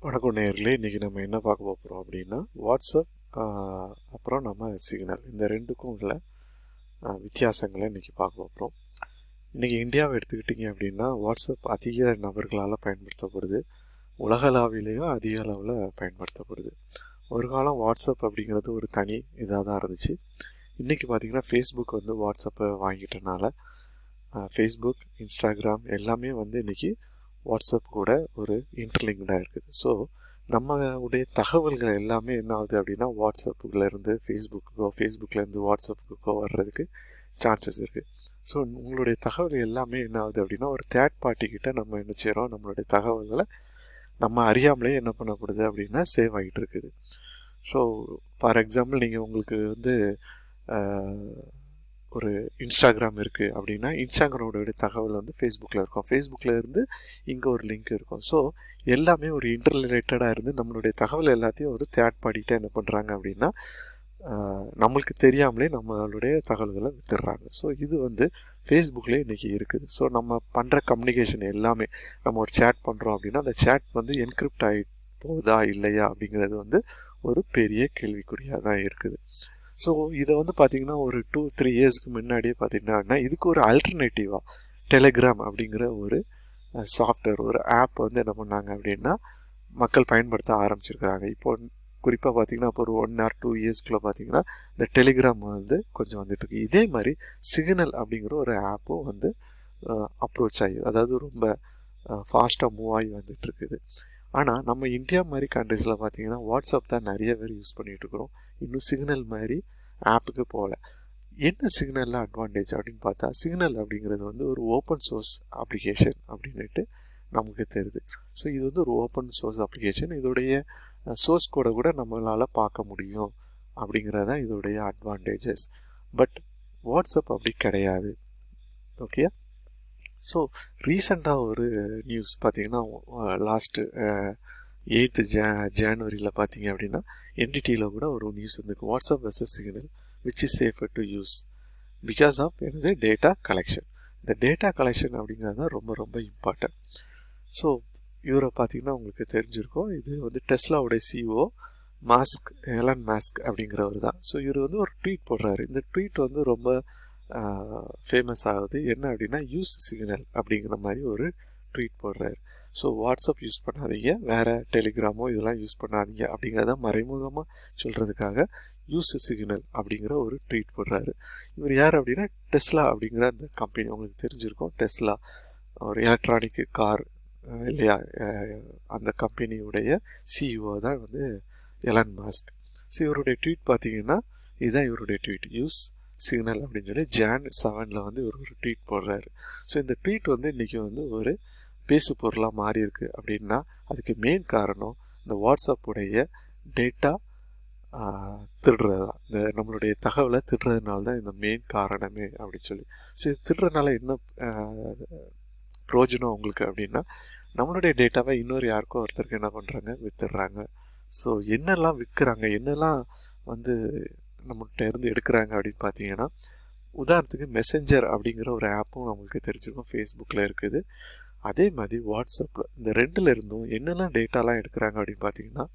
வணக்கம் நேயர்களே, இன்றைக்கி நம்ம என்ன பார்க்க போகிறோம் அப்படின்னா வாட்ஸ்அப் அப்புறம் நம்ம சிக்னல் இந்த ரெண்டுக்கும் உள்ள வித்தியாசங்களை இன்றைக்கி பார்க்க போகிறோம். இன்றைக்கி இந்தியாவை எடுத்துக்கிட்டிங்க அப்படின்னா வாட்ஸ்அப் அதிக நபர்களால் பயன்படுத்தப்படுது, உலகளாவிலேயும் அதிக அளவில் பயன்படுத்தப்படுது. ஒரு காலம் வாட்ஸ்அப் அப்படிங்கிறது ஒரு தனி இதாக தான் இருந்துச்சு. இன்றைக்கி பார்த்திங்கன்னா ஃபேஸ்புக் வந்து வாட்ஸ்அப்பை வாங்கிட்டனால ஃபேஸ்புக், இன்ஸ்டாகிராம் எல்லாமே வந்து இன்றைக்கி வாட்ஸ்அப் கூட ஒரு இன்டர்லிங்க்டாக இருக்குது. ஸோ நம்மளுடைய தகவல்கள் எல்லாமே என்ன ஆகுது அப்படின்னா வாட்ஸ்அப்புலேருந்து ஃபேஸ்புக்குக்கோ, ஃபேஸ்புக்லேருந்து வாட்ஸ்அப்புக்கோ வர்றதுக்கு சான்சஸ் இருக்குது. ஸோ உங்களுடைய தகவல் எல்லாமே என்ன ஆகுது அப்படின்னா ஒரு தேர்ட் பார்ட்டிக்கிட்ட நம்ம என்ன செய்கிறோம், நம்மளுடைய தகவல்களை நம்ம அறியாமலே என்ன பண்ணப்படுது அப்படின்னா சேவ் ஆகிட்டு இருக்குது. ஸோ ஃபார் எக்ஸாம்பிள் நீங்கள் உங்களுக்கு வந்து ஒரு இன்ஸ்டாகிராம் இருக்குது அப்படின்னா இன்ஸ்டாகிராமோட தகவல் வந்து ஃபேஸ்புக்கில் இருக்கும், ஃபேஸ்புக்கில் இருந்து இங்கே ஒரு லிங்க் இருக்கும். ஸோ எல்லாமே ஒரு இன்டர்ரிலேட்டடாக இருந்து நம்மளுடைய தகவல் எல்லாத்தையும் ஒரு தேர்ட் பார்ட்டிகிட்ட என்ன பண்ணுறாங்க அப்படின்னா நம்மளுக்கு தெரியாமலே நம்மளுடைய தகவல்களை வித்துடுறாங்க. ஸோ இது வந்து ஃபேஸ்புக்லேயே இன்றைக்கி இருக்குது. ஸோ நம்ம பண்ணுற கம்யூனிகேஷன் எல்லாமே நம்ம ஒரு சேட் பண்ணுறோம் அப்படின்னா அந்த சேட் வந்து என்கிரிப்ட் ஆகி போகுதா இல்லையா அப்படிங்கிறது வந்து ஒரு பெரிய கேள்விக்குறியாக தான் இருக்குது. ஸோ இதை வந்து பார்த்திங்கன்னா ஒரு 2-3 இயர்ஸ்க்கு முன்னாடியே பார்த்திங்கன்னா இதுக்கு ஒரு ஆல்டர்னேட்டிவாக டெலிகிராம் அப்படிங்கிற ஒரு சாஃப்ட்வேர், ஒரு ஆப் வந்து என்ன பண்ணாங்க அப்படின்னா மக்கள் பயன்படுத்த ஆரம்பிச்சிருக்கிறாங்க. இப்போ குறிப்பாக பார்த்திங்கன்னா இப்போ ஒரு 1 or 2 இயர்ஸ்க்குள்ளே பார்த்திங்கன்னா இந்த டெலிகிராம் வந்து கொஞ்சம் வந்துட்டுருக்கு. இதே மாதிரி சிக்னல் அப்படிங்கிற ஒரு ஆப்பும் வந்து அப்ரோச் ஆகி, அதாவது ரொம்ப ஃபாஸ்ட்டாக மூவ் ஆகி வந்துட்டுருக்குது. ஆனால் நம்ம இந்தியா மாதிரி கண்ட்ரீஸில் பார்த்திங்கன்னா வாட்ஸ்அப் தான் நிறைய பேர் யூஸ் பண்ணிகிட்ருக்குறோம். இன்னும் சிக்னல் மாதிரி ஆப்புக்கு போகல. என்ன சிக்னலில் அட்வான்டேஜ் அப்படின்னு பார்த்தா சிக்னல் அப்படிங்கிறது வந்து ஒரு ஓப்பன் சோர்ஸ் அப்ளிகேஷன் அப்படின்ட்டு நமக்கு தெரியுது. ஸோ இது வந்து ஒரு ஓப்பன் சோர்ஸ் அப்ளிகேஷன், இதோடைய சோர்ஸ் கோடை கூட நம்மளால் பார்க்க முடியும் அப்படிங்கிறதான் இதோடைய அட்வான்டேஜஸ். பட் வாட்ஸ்அப் அப்படி கிடையாது. ஓகே, ஸோ ரீசெண்டாக ஒரு நியூஸ் பார்த்திங்கன்னா லாஸ்ட்டு 8th ஜனவரியில் பார்த்திங்க அப்படின்னா என்டிடியில் கூட ஒரு நியூஸ் இருந்துருக்கு, WhatsApp versus Signal which is safer to use because of எனது டேட்டா கலெக்ஷன். இந்த டேட்டா கலெக்ஷன் அப்படிங்கிறது தான் ரொம்ப ரொம்ப இம்பார்ட்டன்ட். ஸோ இவரை பார்த்திங்கன்னா உங்களுக்கு தெரிஞ்சிருக்கும், இது வந்து டெஸ்லாவுடைய சிஓ எலன் மாஸ்க் அப்படிங்கிறவர் தான். ஸோ இவர் வந்து ஒரு ட்வீட் போடுறாரு. இந்த ட்வீட் வந்து ரொம்ப ஃபேமஸ் ஆகுது. என்ன அப்படின்னா யூஸ் சிக்னல் அப்படிங்கிற மாதிரி ஒரு ட்வீட் போடுறாரு. ஸோ வாட்ஸ்அப் யூஸ் பண்ணாதீங்க, வேறு டெலிகிராமோ இதெல்லாம் யூஸ் பண்ணாதீங்க அப்படிங்கிறத மறைமுகமாக சொல்கிறதுக்காக யூஸ் சிக்னல் அப்படிங்கிற ஒரு ட்வீட் போடுறாரு. இவர் யார் அப்படின்னா டெஸ்லா அப்படிங்கிற அந்த கம்பெனி, உங்களுக்கு தெரிஞ்சிருக்கும், டெஸ்லா ஒரு எலக்ட்ரானிக் கார் இல்லையா, அந்த கம்பெனியுடைய சிஇஓ தான் வந்து எலன் மாஸ்க். ஸோ இவருடைய ட்வீட் பார்த்தீங்கன்னா இதுதான் இவருடைய ட்வீட், யூஸ் சிக்னல் அப்படின்னு சொல்லி Jan 7 வந்து இவர் ஒரு ட்வீட் போடுறாரு. ஸோ இந்த ட்வீட் வந்து இன்றைக்கி வந்து ஒரு பேசு பொருளாக மாறி இருக்கு அப்படின்னா அதுக்கு மெயின் காரணம் இந்த வாட்ஸ்அப்புடைய டேட்டா திருடுறது தான். இந்த நம்மளுடைய தகவலை திருடுறதுனால தான் இந்த மெயின் காரணமே அப்படின்னு சொல்லி. ஸோ இது திருடுறதுனால என்ன பிரயோஜனம் உங்களுக்கு அப்படின்னா நம்மளுடைய டேட்டாவை இன்னொரு யாருக்கோ ஒருத்தருக்கு என்ன பண்ணுறாங்க, வித்துடுறாங்க. ஸோ என்னெல்லாம் விற்கிறாங்க, என்னெல்லாம் வந்து நம்மகிட்ட இருந்து எடுக்கிறாங்க அப்படின்னு பார்த்தீங்கன்னா உதாரணத்துக்கு மெசஞ்சர் அப்படிங்கிற ஒரு ஆப்பும் நம்மளுக்கு தெரிஞ்சிருக்கும், ஃபேஸ்புக்கில் இருக்குது. அதே மாதிரி வாட்ஸ்அப்பில் இந்த ரெண்டில் இருந்தும் என்னெல்லாம் டேட்டாலாம் எடுக்கிறாங்க அப்படின்னு பார்த்தீங்கன்னா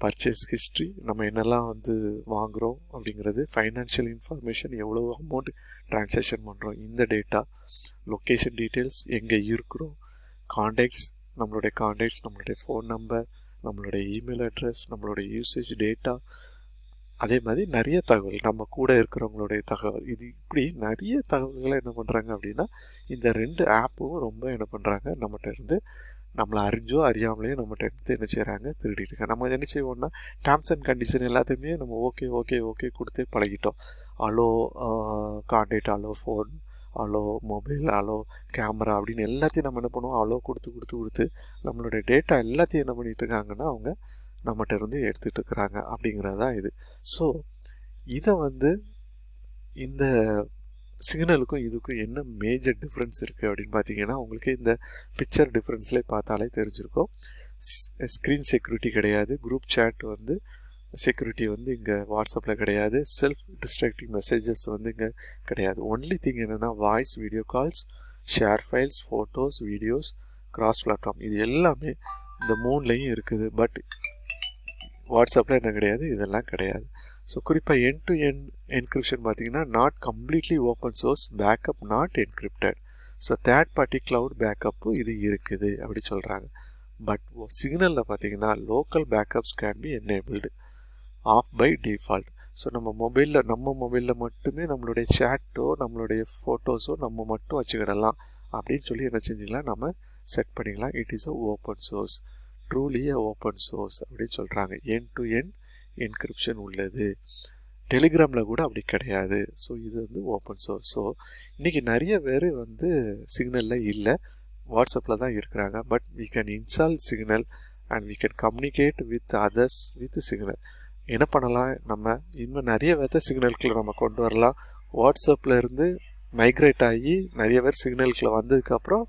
பர்ச்சேஸ் ஹிஸ்ட்ரி, நம்ம என்னெல்லாம் வந்து வாங்குகிறோம் அப்படிங்கிறது, ஃபைனான்ஷியல் இன்ஃபர்மேஷன், எவ்வளோ அமௌண்ட் ட்ரான்சாக்ஷன் பண்ணுறோம் இந்த டேட்டா, லொக்கேஷன் டீட்டெயில்ஸ், எங்கே இருக்கிறோம், கான்டாக்ட்ஸ், நம்மளுடைய ஃபோன் நம்பர், நம்மளுடைய இமெயில் அட்ரஸ், நம்மளுடைய யூசேஜ் டேட்டா, அதே மாதிரி நிறைய தகவல், நம்ம கூட இருக்கிறவங்களுடைய தகவல், இது இப்படி நிறைய தகவல்களை என்ன பண்ணுறாங்க அப்படின்னா இந்த 2 ஆப்பும் ரொம்ப என்ன பண்ணுறாங்க, நம்மகிட்ட இருந்து நம்மளை அறிஞ்சோ அறியாமலேயோ நம்மகிட்ட இருந்து என்ன செய்கிறாங்க, திருடிட்டு இருக்காங்க. நம்ம என்ன செய்வோம்னா டேர்ம்ஸ் அண்ட் கண்டிஷன் எல்லாத்தையுமே நம்ம ஓகே ஓகே ஓகே கொடுத்தே பழகிட்டோம். Allow contact, allow phone, allow mobile, allow camera அப்படின்னு எல்லாத்தையும் நம்ம என்ன பண்ணுவோம், அலோ கொடுத்து நம்மளுடைய டேட்டா எல்லாத்தையும் என்ன பண்ணிட்டு இருக்காங்கன்னா அவங்க நம்மகிட்ட இருந்து எடுத்துகிட்டு இருக்கிறாங்க அப்படிங்கிறது தான் இது. ஸோ இதை வந்து இந்த சிக்னலுக்கும் இதுக்கும் என்ன மேஜர் டிஃப்ரென்ஸ் இருக்குது அப்படின்னு பார்த்தீங்கன்னா உங்களுக்கு இந்த பிக்சர் டிஃப்ரென்ஸ்லேயே பார்த்தாலே தெரிஞ்சிருக்கும். ஸ்க்ரீன் செக்யூரிட்டி கிடையாது, குரூப் சேட் வந்து செக்யூரிட்டி வந்து இங்கே வாட்ஸ்அப்பில் கிடையாது, செல்ஃப் டிஸ்ட்ராக்டிங் மெசேஜஸ் வந்து இங்கே கிடையாது. ஒன்லி திங் என்னென்னா voice, video calls, share files, photos, videos, cross platform, இது எல்லாமே இந்த 3லையும் இருக்குது. பட் வாட்ஸ்அப்பில் என்ன கிடையாது, இதெல்லாம் கிடையாது. ஸோ குறிப்பாக எண்ட் டு எண்ட் என்கிரிப்ஷன் பார்த்தீங்கன்னா not completely open source, backup not encrypted. So third party cloud backup இது இருக்குது அப்படி சொல்கிறாங்க. பட் சிக்னலில் பார்த்தீங்கன்னா local backups can be enabled off by default. So நம்ம மொபைலில் மட்டுமே நம்மளுடைய சேட்டோ நம்மளுடைய ஃபோட்டோஸோ நம்ம மட்டும் வச்சுக்கிடலாம் அப்படின்னு சொல்லி என்ன செஞ்சிக்கலாம், நம்ம செட் பண்ணிக்கலாம். It is a open source, truly a open source அப்படின்னு சொல்கிறாங்க. எண்ட் டு எண்ட் என்கிரிப்ஷன் உள்ளது. டெலிகிராமில் கூட அப்படி கிடையாது. ஸோ இது வந்து ஓப்பன் சோர்ஸ். ஸோ இன்றைக்கி நிறைய பேர் வந்து சிக்னலில் இல்லை, வாட்ஸ்அப்பில் தான் இருக்கிறாங்க. But we can install signal and we can communicate with others with signal. என்ன பண்ணலாம், நம்ம இன்னும் நிறைய பேர்த்த சிக்னலுக்குள்ள நம்ம கொண்டு வரலாம். வாட்ஸ்அப்பில் இருந்து மைக்ரேட் ஆகி நிறைய பேர் சிக்னலுக்குள்ள வந்ததுக்கப்புறம்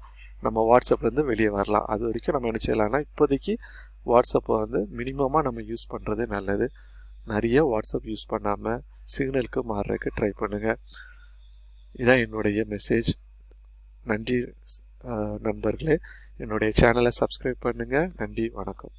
நம்ம வாட்ஸ்அப்லேருந்து வெளியே வரலாம். அது வரைக்கும் நம்ம என்ன செய்யலாம்னா இப்போதைக்கு வாட்ஸ்அப்பை வந்து மினிமமாக நம்ம யூஸ் பண்ணுறது நல்லது. நிறைய வாட்ஸ்அப் யூஸ் பண்ணாமல் சிக்னலுக்கு மாறுறதுக்கு ட்ரை பண்ணுங்கள். இதான் என்னுடைய மெசேஜ். நன்றி நண்பர்களே. என்னுடைய சேனலை சப்ஸ்கிரைப் பண்ணுங்கள். நன்றி, வணக்கம்.